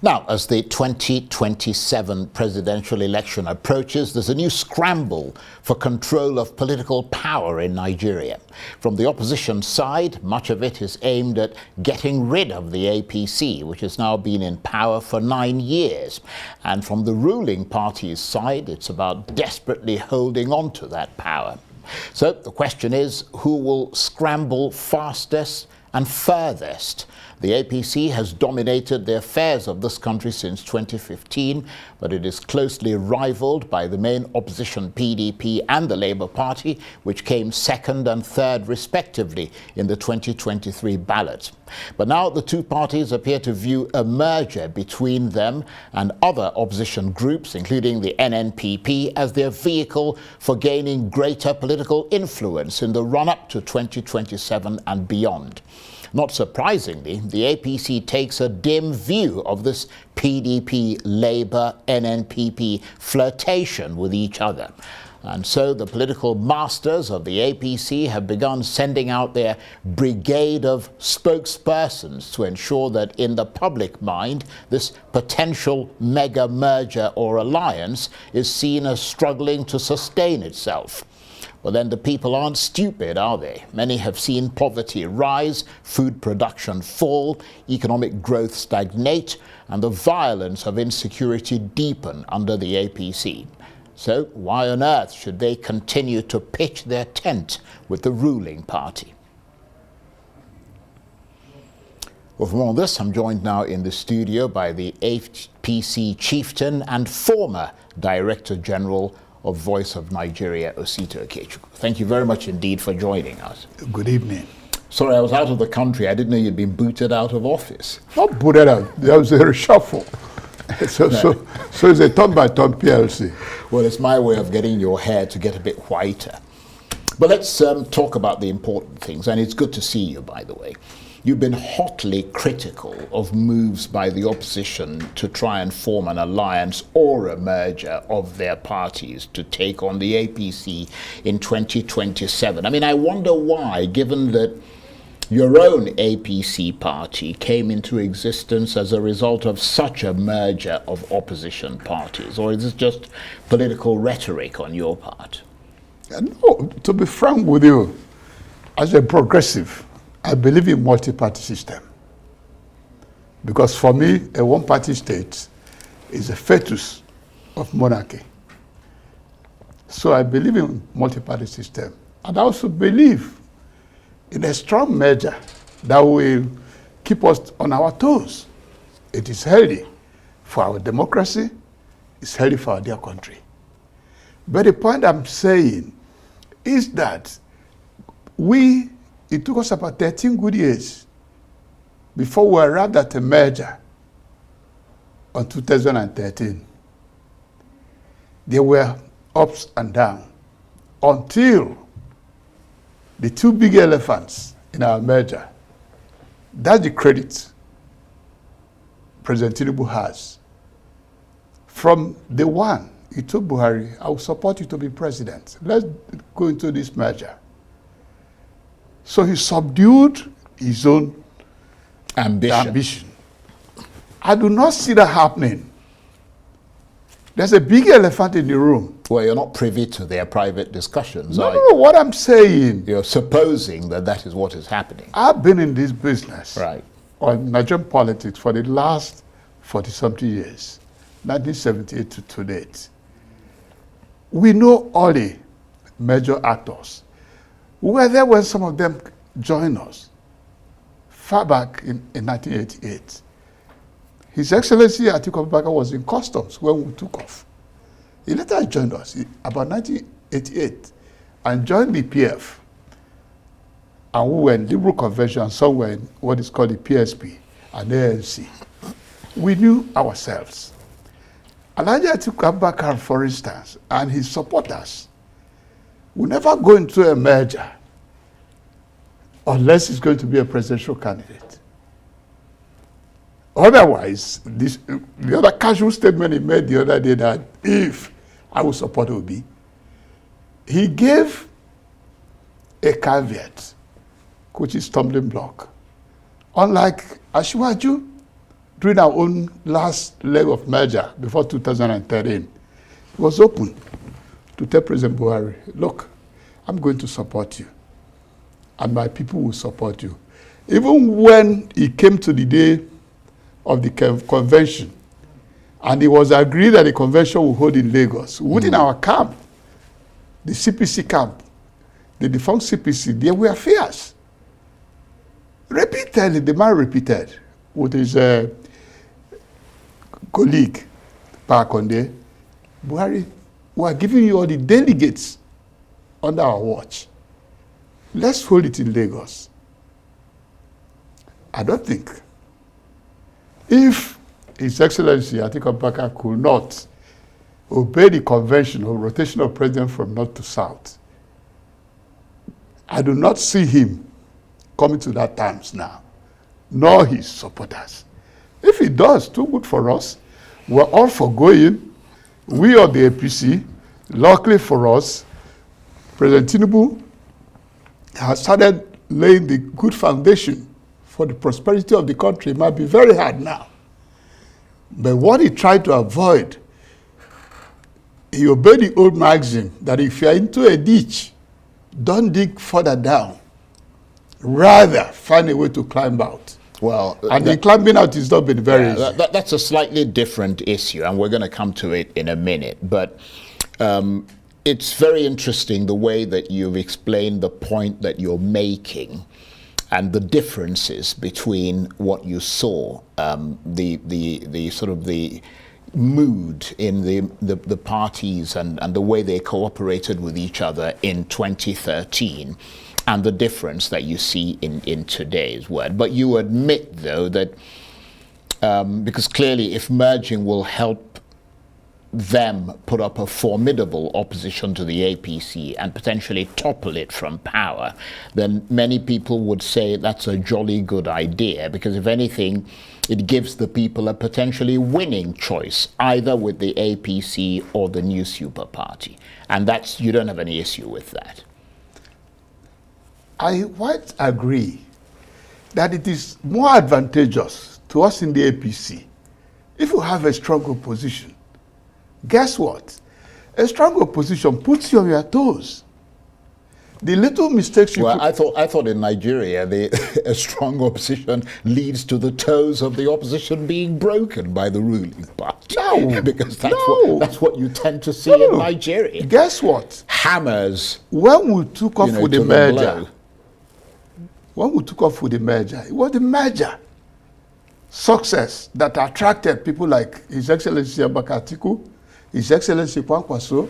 Now, as the 2027 presidential election approaches, there's a new scramble for control of political power in Nigeria. From the opposition side, much of it is aimed at getting rid of the APC, which has now been in power for 9 years. And from the ruling party's side, it's about desperately holding on to that power. So the question is, who will scramble fastest and furthest? The APC has dominated the affairs of this country since 2015, but it is closely rivaled by the main opposition PDP and the Labour Party, which came second and third respectively in the 2023 ballot. But now the two parties appear to view a merger between them and other opposition groups, including the NNPP, as their vehicle for gaining greater political influence in the run-up to 2027 and beyond. Not surprisingly, the APC takes a dim view of this PDP, Labour, NNPP flirtation with each other. And so the political masters of the APC have begun sending out their brigade of spokespersons to ensure that in the public mind, this potential mega merger or alliance is seen as struggling to sustain itself. Well, then the people aren't stupid, are they? Many have seen poverty rise, food production fall, economic growth stagnate, and the violence of insecurity deepen under the APC. So why on earth should they continue to pitch their tent with the ruling party? Well, for more on this, I'm joined now in the studio by the APC Chieftain and former Director General of Voice of Nigeria, Osita Okechukwu. Thank you very much indeed for joining us. Good evening. Sorry, I was out of the country. I didn't know you'd been booted out of office. Not booted out. There was a reshuffle. So it's a turn-by-turn PLC. Well, it's my way of getting your hair to get a bit whiter. But let's talk about the important things, and it's good to see you, by the way. You've been hotly critical of moves by the opposition to try and form an alliance or a merger of their parties to take on the APC in 2027. I mean, I wonder why, given that your own APC party came into existence as a result of such a merger of opposition parties, or is this just political rhetoric on your part? No, to be frank with you, as a progressive, I believe in multi-party system. Because for me, a one-party state is a fetus of monarchy. So I believe in multi-party system. And I also believe in a strong measure that will keep us on our toes. It is healthy for our democracy, it's healthy for our dear country. But the point I'm saying is that it took us about 13 good years before we arrived at a merger on 2013. There were ups and downs until the two big elephants in our merger. That's the credit President Tinubu has. From the one, he told Buhari, I will support you to be president. Let's go into this merger. So he subdued his own ambition. I do not see that happening. There's a big elephant in the room. Well, you're not privy to their private discussions, No, what I'm saying. You're supposing that that is what is happening. I've been in this business, right, on Nigerian politics for the last 40-something years, 1978 to date. We know all the major actors. We were there when some of them joined us, far back in 1988. His Excellency Atiku Abubakar was in customs when we took off. He later joined us about 1988 and joined the PF. And we were in Liberal Convention, some were in what is called the PSP and ANC. We knew ourselves. Alhaji Atiku Abubakar, for instance, and his supporters will never go into a merger unless he's going to be a presidential candidate. Otherwise, the other casual statement he made the other day that if I would support Obi, he gave a caveat, which is stumbling block. Unlike Asiwaju, during our own last leg of merger before 2013, was open to tell President Buhari, look, I'm going to support you, and my people will support you. Even when it came to the day of the convention, and it was agreed that the convention will hold in Lagos, within our camp, the CPC camp, the defunct CPC, there were fears. Repeatedly, the man repeated with his colleague, Pakonde, Buhari, we are giving you all the delegates under our watch. Let's hold it in Lagos. I don't think. If His Excellency Atiku Abubakar could not obey the convention of rotation of president from north to south, I do not see him coming to that terms now, nor his supporters. If he does, too good for us. We're all for going. We are the APC. Luckily for us, President Tinubu has started laying the good foundation for the prosperity of the country. It might be very hard now. But what he tried to avoid, he obeyed the old maxim that if you're into a ditch, don't dig further down. Rather, find a way to climb out. Well, and the climbing out has not been very easy. That's a slightly different issue, and we're going to come to it in a minute. But it's very interesting the way that you've explained the point that you're making and the differences between what you saw, the sort of the mood in the parties and the way they cooperated with each other in 2013, and the difference that you see in today's world. But you admit, though, that because clearly if merging will help them put up a formidable opposition to the APC and potentially topple it from power, then many people would say that's a jolly good idea, because if anything, it gives the people a potentially winning choice, either with the APC or the new super party. And that's, you don't have any issue with that. I quite agree that it is more advantageous to us in the APC if you have a strong opposition. Guess what? A strong opposition puts you on your toes. The little mistakes you I thought in Nigeria, a strong opposition leads to the toes of the opposition being broken by the ruling party. No. Because that's what you tend to see in Nigeria. Guess what? Hammers. When we took off with the merger, it was the merger success that attracted people like His Excellency Abubakar Atiku, His Excellency Kwankwaso,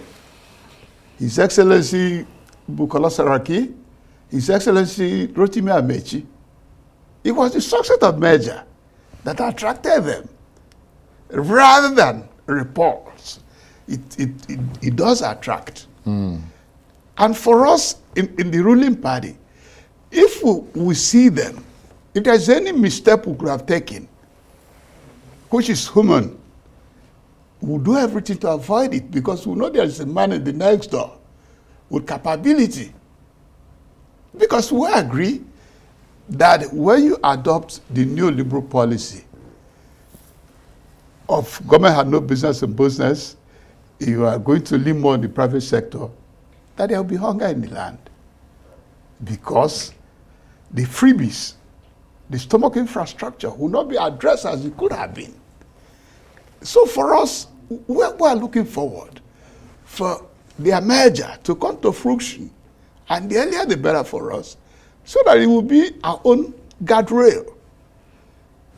His Excellency Bukola Saraki, His Excellency Rotimi Amechi. It was the success of merger that attracted them, rather than repulse. It does attract. And for us in the ruling party, if we see them, if there's any misstep we could have taken, which is human, we'll do everything to avoid it, because we know there's a man in the next door with capability. Because we agree that when you adopt the new liberal policy of government had no business in business, you are going to lean more on the private sector, that there will be hunger in the land. Because the freebies, the stomach infrastructure will not be addressed as it could have been. So for us, we are looking forward for their merger to come to fruition, and the earlier the better for us, so that it will be our own guardrail.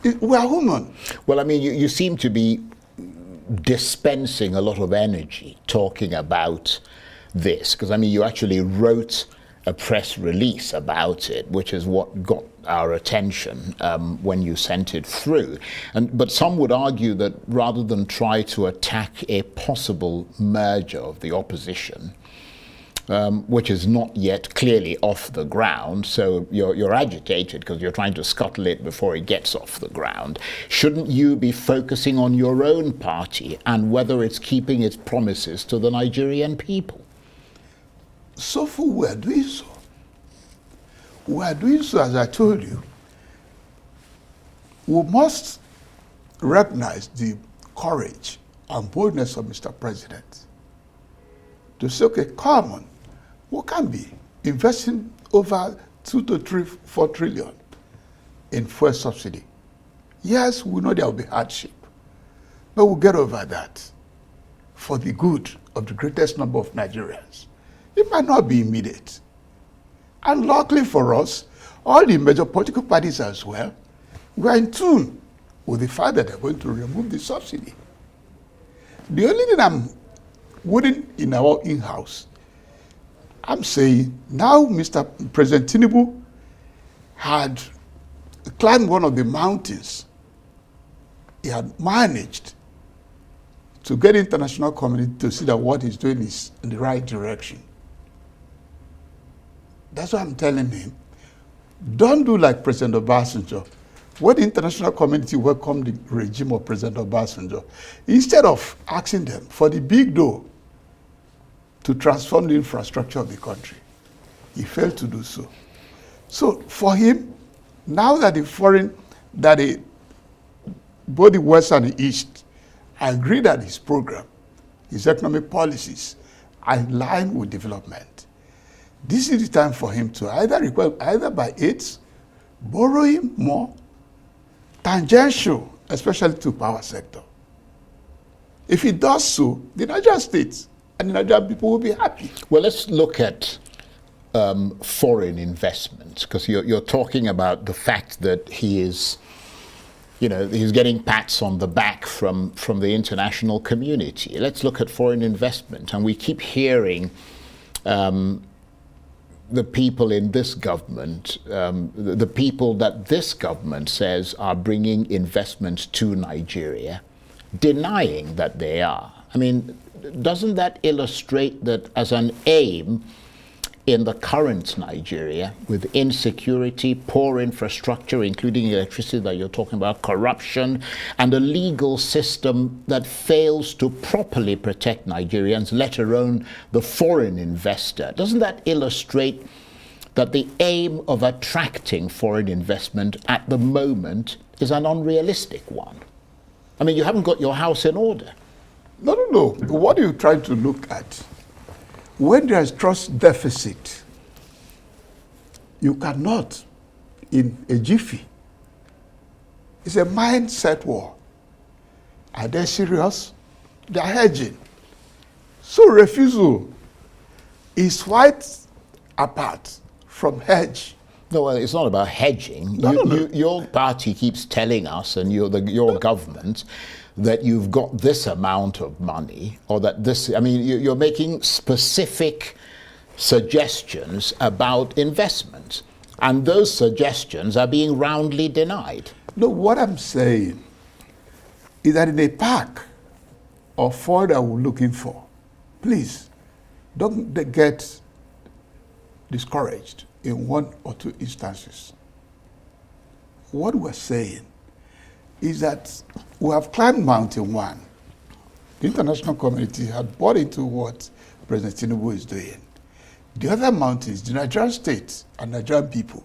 We are human. Well, I mean, you seem to be dispensing a lot of energy talking about this, because I mean, you actually wrote a press release about it, which is what got our attention when you sent it through. But some would argue that rather than try to attack a possible merger of the opposition, which is not yet clearly off the ground, so you're agitated because you're trying to scuttle it before it gets off the ground, shouldn't you be focusing on your own party and whether it's keeping its promises to the Nigerian people? So far, we are doing so. We are doing so, as I told you. We must recognize the courage and boldness of Mr. President to say, okay, come on, what can be investing over 2 to 3, 4 trillion in fuel subsidy? Yes, we know there will be hardship, but we'll get over that for the good of the greatest number of Nigerians. It might not be immediate. And luckily for us, all the major political parties as well, we are in tune with the fact that they're going to remove the subsidy. The only thing I'm wouldn't in our in-house, I'm saying now Mr. President Tinubu had climbed one of the mountains. He had managed to get the international community to see that what he's doing is in the right direction. That's why I'm telling him, don't do like President Obasanjo. When the international community welcomed the regime of President Obasanjo, instead of asking them for the big dough to transform the infrastructure of the country, he failed to do so. So for him, now that both the West and the East agree that his program, his economic policies are in line with development, this is the time for him to either by aids, borrowing more, tangential, especially to power sector. If he does so, the Nigerian state and the Nigerian people will be happy. Well, let's look at foreign investments, because you're talking about the fact that he is, he's getting pats on the back from the international community. Let's look at foreign investment, and we keep hearing the people in this government, the people that this government says are bringing investment to Nigeria, denying that they are. I mean, doesn't that illustrate that as an aim in the current Nigeria, with insecurity, poor infrastructure, including electricity that you're talking about, corruption, and a legal system that fails to properly protect Nigerians, let alone the foreign investor, doesn't that illustrate that the aim of attracting foreign investment at the moment is an unrealistic one? I mean, you haven't got your house in order. No. What are you trying to look at? When there is trust deficit, you cannot, in a jiffy, it's a mindset war. Are they serious? They are hedging. So refusal is quite apart from hedge. No, well, it's not about hedging. No. Your party keeps telling us, and your government, that you've got this amount of money, or that this, I mean, you're making specific suggestions about investment, and those suggestions are being roundly denied. No, what I'm saying is that in a pack of 4 that we're looking for, please, don't get discouraged in 1 or 2 instances. What we're saying is that we have climbed Mountain 1. The international community had bought into what President Tinubu is doing. The other mountains, the Nigerian state and Nigerian people,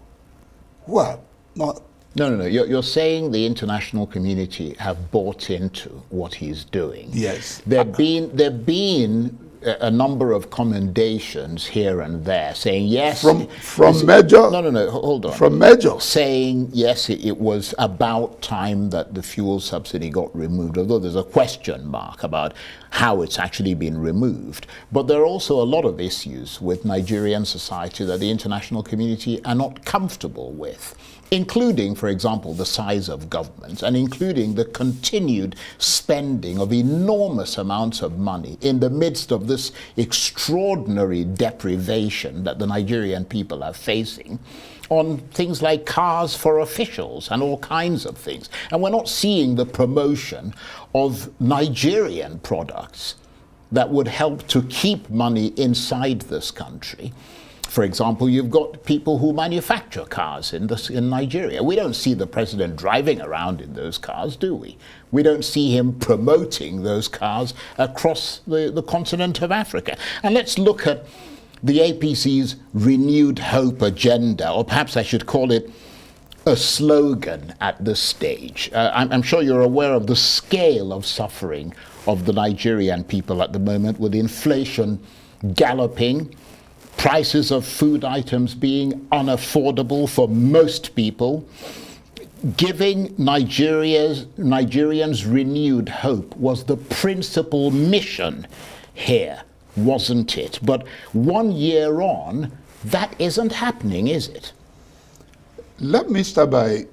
who are not... No. You're saying the international community have bought into what he's doing. Yes. There've been a number of commendations here and there saying yes. From Major? No, hold on. From Major? Saying yes, it was about time that the fuel subsidy got removed, although there's a question mark about how it's actually been removed. But there are also a lot of issues with Nigerian society that the international community are not comfortable with, including, for example, the size of government, and including the continued spending of enormous amounts of money in the midst of this extraordinary deprivation that the Nigerian people are facing on things like cars for officials and all kinds of things. And we're not seeing the promotion of Nigerian products that would help to keep money inside this country. For example, you've got people who manufacture cars in Nigeria. We don't see the president driving around in those cars, do we? We don't see him promoting those cars across the continent of Africa. And let's look at the APC's renewed hope agenda, or perhaps I should call it a slogan at this stage. I'm sure you're aware of the scale of suffering of the Nigerian people at the moment, with inflation galloping, prices of food items being unaffordable for most people. Giving Nigerians renewed hope was the principal mission here, wasn't it? But 1 year on, that isn't happening, is it? Let me start by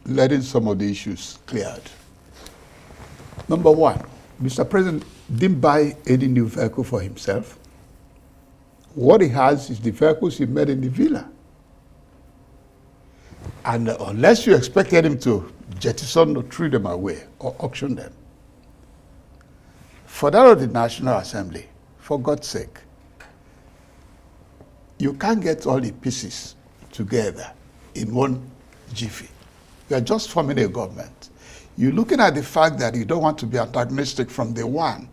letting some of the issues cleared. Number one, Mr. President didn't buy any new vehicle for himself. What he has is the vehicles he made in the villa. And unless you expected him to jettison or throw them away or auction them, for that of the National Assembly, for God's sake, you can't get all the pieces together in one jiffy. You are just forming a government. You're looking at the fact that you don't want to be antagonistic from day one,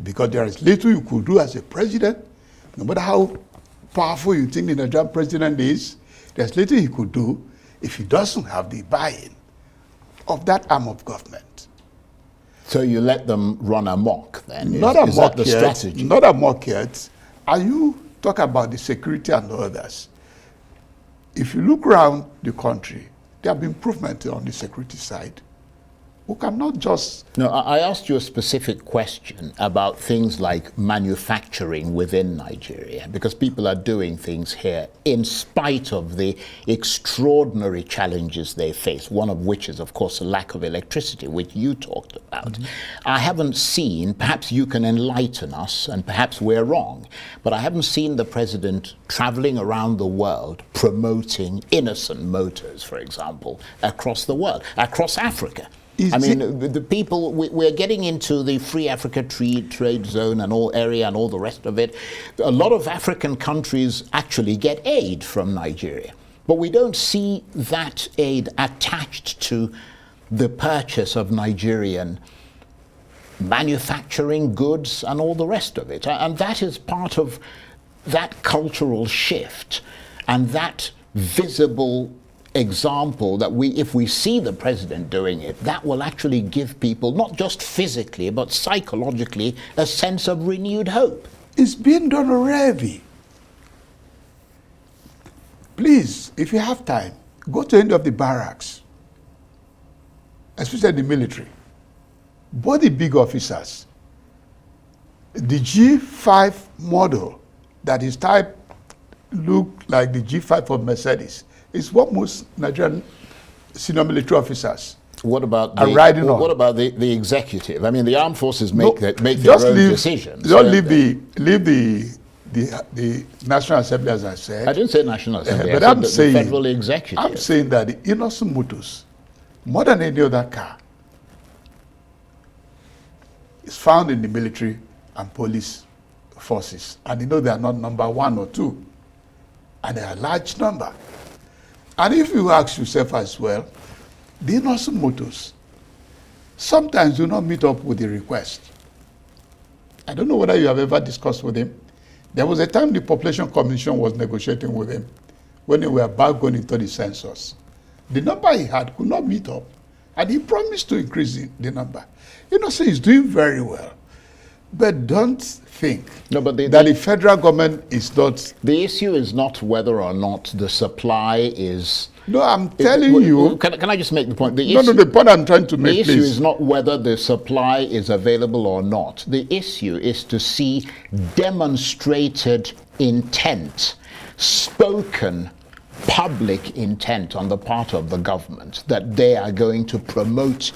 because there is little you could do as a president. No matter how powerful you think the Nigerian president is, there's little he could do if he doesn't have the buy-in of that arm of government. So you let them run amok then? Not is that amok the yet. strategy? Not amok yet. And you talk about the security and others. If you look around the country, there have been improvements on the security side. We cannot just... No, I asked you a specific question about things like manufacturing within Nigeria, because people are doing things here in spite of the extraordinary challenges they face, one of which is, of course, a lack of electricity, which you talked about. I haven't seen, perhaps you can enlighten us, and perhaps we're wrong, but I haven't seen the president traveling around the world promoting innocent motors, for example, across the world, across Africa. I mean, the people, we're getting into the free Africa trade zone and all area and all the rest of it. A lot of African countries actually get aid from Nigeria, but we don't see that aid attached to the purchase of Nigerian manufacturing goods and all the rest of it. And that is part of that cultural shift and that visible example that if we see the president doing it, that will actually give people, not just physically, but psychologically, a sense of renewed hope. It's being done already. Please, if you have time, go to any of the barracks, especially the military. Both the big officers, the G5 model that is type look like the G5 of Mercedes. It's what most Nigerian senior military officers what about are riding on. What about the executive? I mean, the armed forces make their own decisions. Don't leave the National Assembly, as I said. I didn't say National Assembly, but I I'm said saying, the federal executive. I'm saying that the innocent motors, more than any other car, is found in the military and police forces. And you know they are not number one or two. And they are a large number. And if you ask yourself as well, the innocent motors sometimes do not meet up with the request. I don't know whether you have ever discussed with him. There was a time the Population Commission was negotiating with him when they were about going into the census. The number he had could not meet up, and he promised to increase the number. So he's doing very well. But don't think that the federal government is not... The issue is not whether or not the supply is... No, I'm telling you... Can I just make the point? The point I'm trying to make, the issue is not whether the supply is available or not. The issue is to see demonstrated intent, spoken public intent on the part of the government that they are going to promote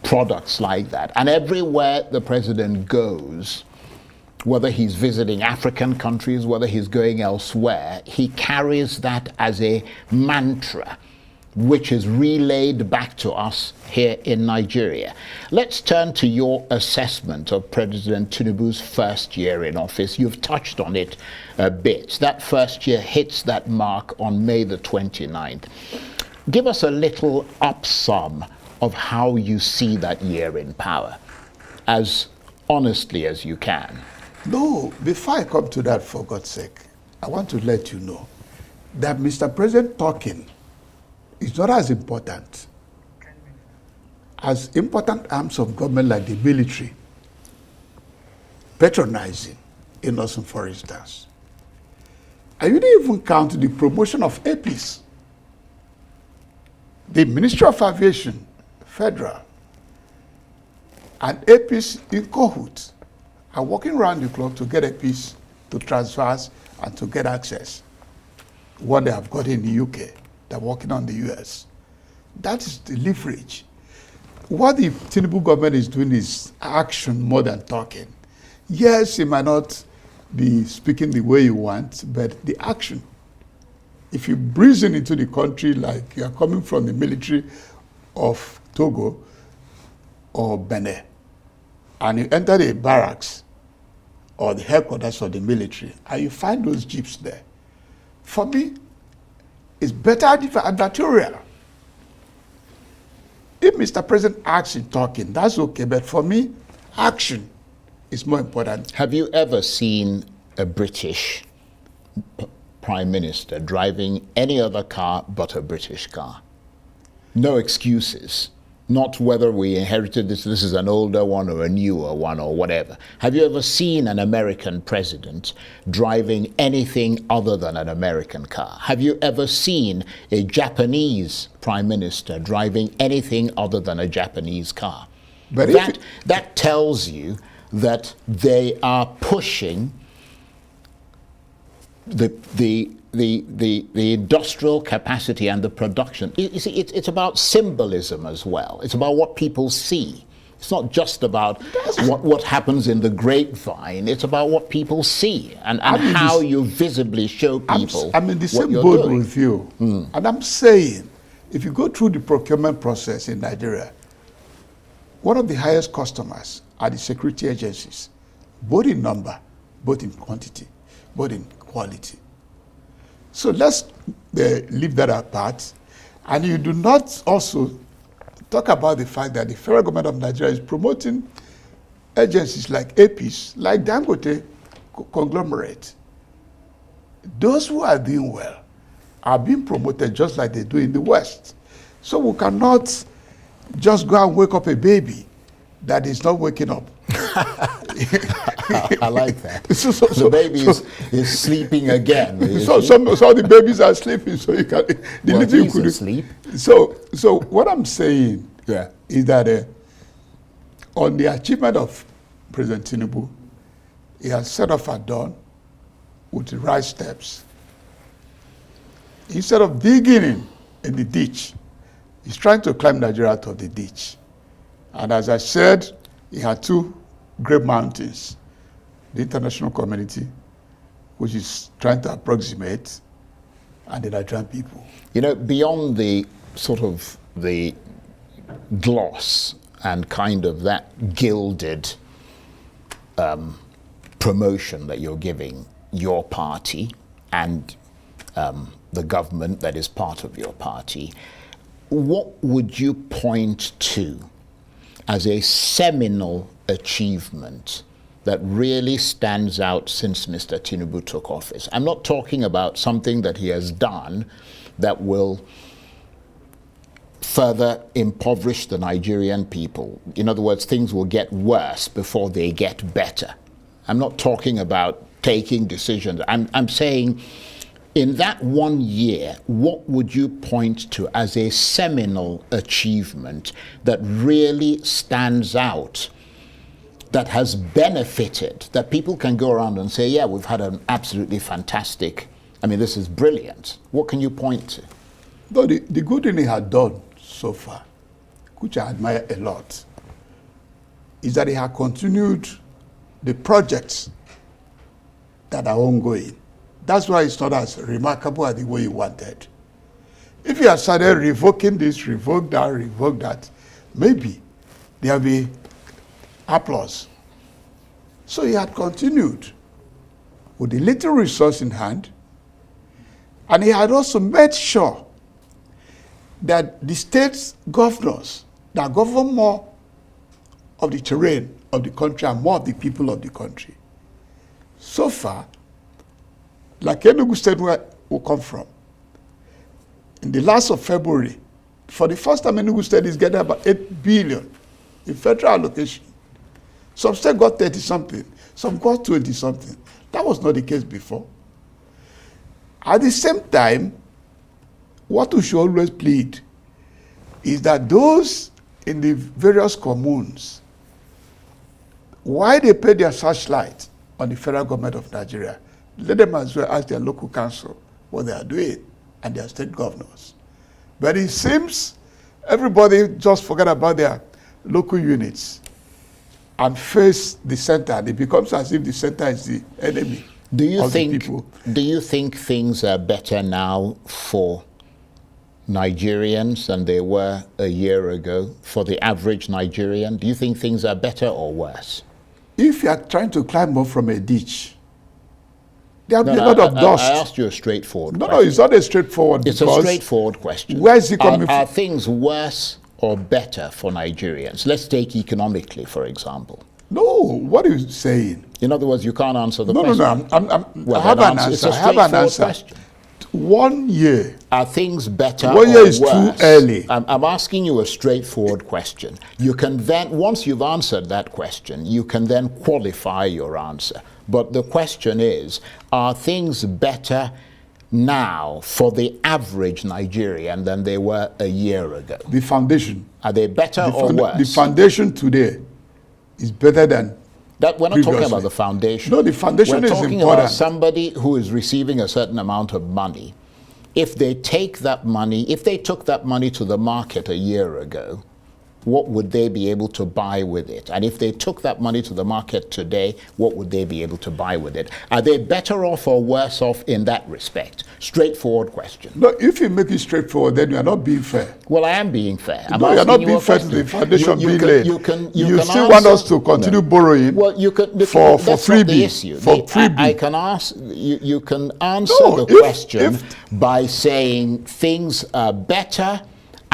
products like that. And everywhere the president goes, whether he's visiting African countries, whether he's going elsewhere, he carries that as a mantra, which is relayed back to us here in Nigeria. Let's turn to your assessment of President Tinubu's first year in office. You've touched on it a bit. That first year hits that mark on May the 29th. Give us a little upsum of how you see that year in power, as honestly as you can. No, before I come to that, for God's sake, I want to let you know that Mr. President talking is not as important as important arms of government like the military patronizing innocent, for instance. And you didn't even count the promotion of APs. The Ministry of Aviation, federal, and APs in cahoots are working around the clock to get APs to transfers and to get access. What they have got in the UK, they're working on the US. That is the leverage. What the Tinubu government is doing is action more than talking. Yes, it might not be speaking the way you want, but the action. If you breeze into the country like you are coming from the military of Togo or Benin, and you enter the barracks or the headquarters of the military, and you find those jeeps there, for me, it's better advertorial. If Mr. President acts in talking, that's okay, but for me, action is more important. Have you ever seen a British Prime Minister driving any other car but a British car? No excuses. Not whether we inherited this is an older one or a newer one or whatever. Have you ever seen an American president driving anything other than an American car? Have you ever seen a Japanese prime minister driving anything other than a Japanese car? But that tells you that they are pushing the industrial capacity and the production. You see, it's about symbolism as well. It's about what people see. It's not just about what happens in the grapevine. It's about what people see and how you visibly show people I'm in the what same you're boat doing. with you. And I'm saying, if you go through the procurement process in Nigeria, one of the highest customers are the security agencies, both in number, both in quantity, both in quality. So let's leave that apart. And you do not also talk about the fact that the federal government of Nigeria is promoting agencies like APs, like Dangote conglomerate. Those who are doing well are being promoted just like they do in the West. So we cannot just go and wake up a baby that is not waking up. I like that. The baby is sleeping again. So the babies are sleeping, so you can. He's asleep. So what I'm saying is that on the achievement of President Tinubu, he has set off at dawn with the right steps. Instead of digging in the ditch, he's trying to climb Nigeria out of the ditch. And as I said, he had two great mountains. The international community, which is trying to approximate, and the Nigerian people. You know, beyond the sort of the gloss and kind of that gilded promotion that you're giving your party and the government that is part of your party, what would you point to as a seminal achievement that really stands out since Mr. Tinubu took office? I'm not talking about something that he has done that will further impoverish the Nigerian people. In other words, things will get worse before they get better. I'm not talking about taking decisions. I'm saying in that 1 year, what would you point to as a seminal achievement that really stands out, that has benefited, that people can go around and say, yeah, we've had an absolutely fantastic, this is brilliant. What can you point to? No, the good thing he had done so far, which I admire a lot, is that he had continued the projects that are ongoing. That's why it's not as remarkable as the way he wanted. If he had started revoking this, revoke that, maybe there will be applause. So he had continued with the little resource in hand, and he had also made sure that the state governors that govern more of the terrain of the country and more of the people of the country. So far, like Enugu State where we come from, in the last of February, for the first time, Enugu State is getting about 8 billion in federal allocation. Some states got 30-something, some got 20-something. That was not the case before. At the same time, what we should always plead is that those in the various communes, why they pay their searchlight on the federal government of Nigeria, let them as well ask their local council what they are doing and their state governors. But it seems everybody just forget about their local units and face the center. It becomes as if the center is the enemy of the people. Do you think things are better now for Nigerians than they were a year ago, for the average Nigerian? Do you think things are better or worse? If you are trying to climb up from a ditch, there will be a lot of dust. I asked you a straightforward question. No, it's not a straightforward. It's a straightforward question. Where is it coming from? Are things worse or better for Nigerians? Let's take economically, for example. No, what are you saying? In other words, you can't answer the question. No, I have an answer. It's a straightforward question. 1 year. Are things better or 1 year is worse? too early. I'm asking you a straightforward question. You can then, once you've answered that question, you can then qualify your answer. But the question is, are things better now for the average Nigerian than they were a year ago? The foundation. Are they better or worse? The foundation today is better than that. We're not previously. talking about the foundation. No, the foundation is important. We're talking about somebody who is receiving a certain amount of money. If they take that money, if they took that money to the market a year ago, what would they be able to buy with it? And if they took that money to the market today, what would they be able to buy with it? Are they better off or worse off in that respect? Straightforward question. No, if you make it straightforward, then you are not being fair. Well, I am being fair. No, you are not being fair to the foundation being laid. You still want us to continue borrowing for freebie. The issue. I can ask, you can answer the question by saying things are better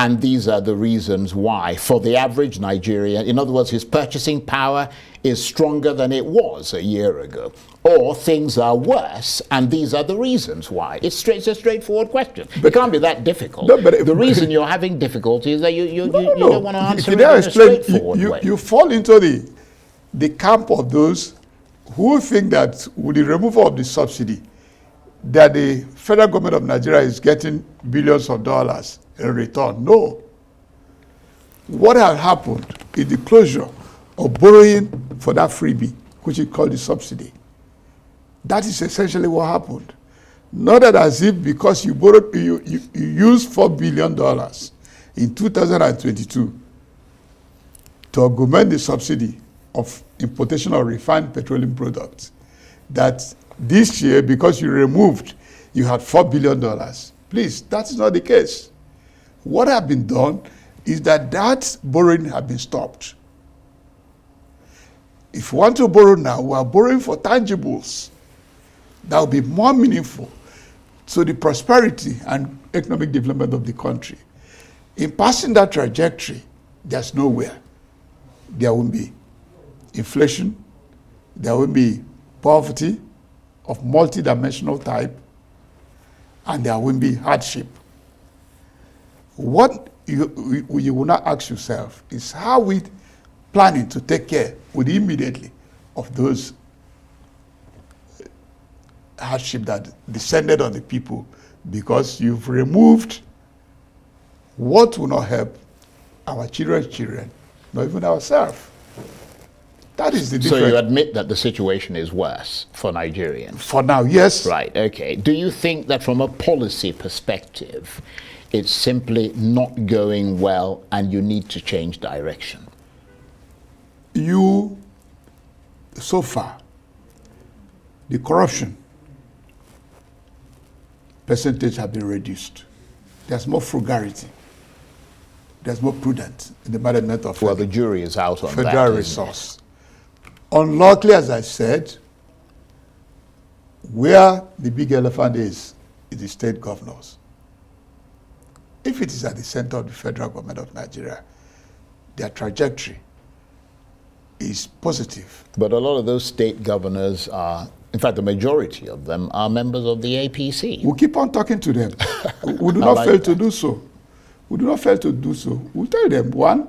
and these are the reasons why for the average Nigerian. In other words, his purchasing power is stronger than it was a year ago. Or things are worse, and these are the reasons why. It's a straightforward question. It can't be that difficult. No, the reason you're having difficulty is that you don't want to answer it in a straightforward way. You fall into the camp of those who think that with the removal of the subsidy, that the federal government of Nigeria is getting billions of dollars in return. No. What has happened is the closure of borrowing for that freebie, which is called the subsidy. That is essentially what happened. Not that as if because you borrowed, you used $4 billion in 2022 to augment the subsidy of importation of refined petroleum products, that this year, because you removed, you had $4 billion. Please, that is not the case. What has been done is that borrowing has been stopped. If we want to borrow now, we are borrowing for tangibles that will be more meaningful to the prosperity and economic development of the country. In passing that trajectory, there's nowhere. There will be inflation, there will be poverty of multidimensional type, and there will be hardship. What you will not ask yourself is how we planning to take care immediately of those hardship that descended on the people, because you've removed what will not help our children's children, not even ourselves. That is the difference. So you admit that the situation is worse for Nigerians? For now, yes. Right, okay. Do you think that from a policy perspective, it's simply not going well and you need to change direction? So far, the corruption percentage has been reduced. There's more frugality. There's more prudence in the management of the jury is out on federal resource. Unluckily, as I said, where the big elephant is the state governors. If it is at the center of the federal government of Nigeria, their trajectory is positive. But a lot of those state governors are In fact, the majority of them are members of the APC. We keep on talking to them. We do not fail to do so. We do not fail to do so. We tell them, one,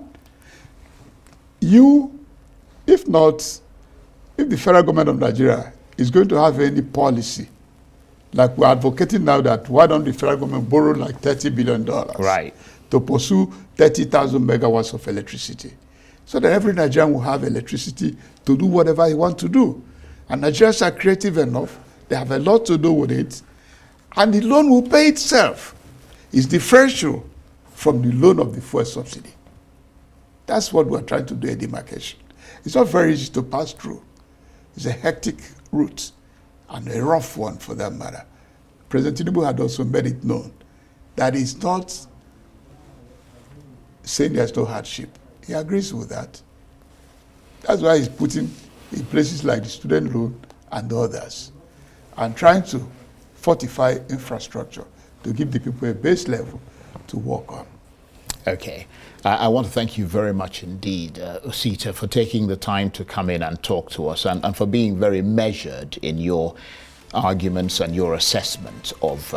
if the federal government of Nigeria is going to have any policy, like we're advocating now that why don't the federal government borrow like $30 billion right, to pursue 30,000 megawatts of electricity, so that every Nigerian will have electricity to do whatever he wants to do. And Nigerians are creative enough, they have a lot to do with it, and the loan will pay itself. It's differential from the loan of the fuel subsidy. That's what we're trying to do, a demarcation. It's not very easy to pass through. It's a hectic route, and a rough one for that matter. President Tinubu had also made it known that he's not saying there's no hardship. He agrees with that. That's why he's putting in places like the student loan and others, and trying to fortify infrastructure to give the people a base level to work on. Okay. I want to thank you very much indeed, Osita, for taking the time to come in and talk to us, and for being very measured in your arguments and your assessment of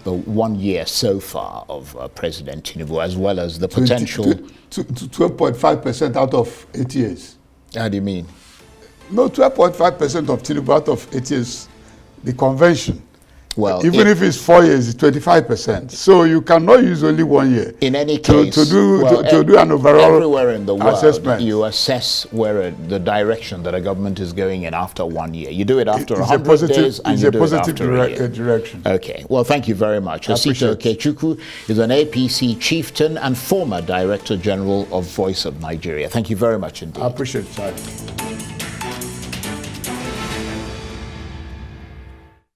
the 1 year so far of President Tinubu, as well as the potential... To 12.5% out of 8 years. How do you mean? No, 12.5% of Tinubu out of 8 years, the convention. Well, even if it's 4 years, it's 25%. So you cannot use only 1 year. In any case, to do an overall everywhere in the world, assessment. You assess where the direction that a government is going in after 1 year. You do it after 100 days, and you do it after a year. Direction. Okay. Well, thank you very much. Osita Okechukwu is an APC chieftain and former Director General of Voice of Nigeria. Thank you very much indeed. I appreciate it.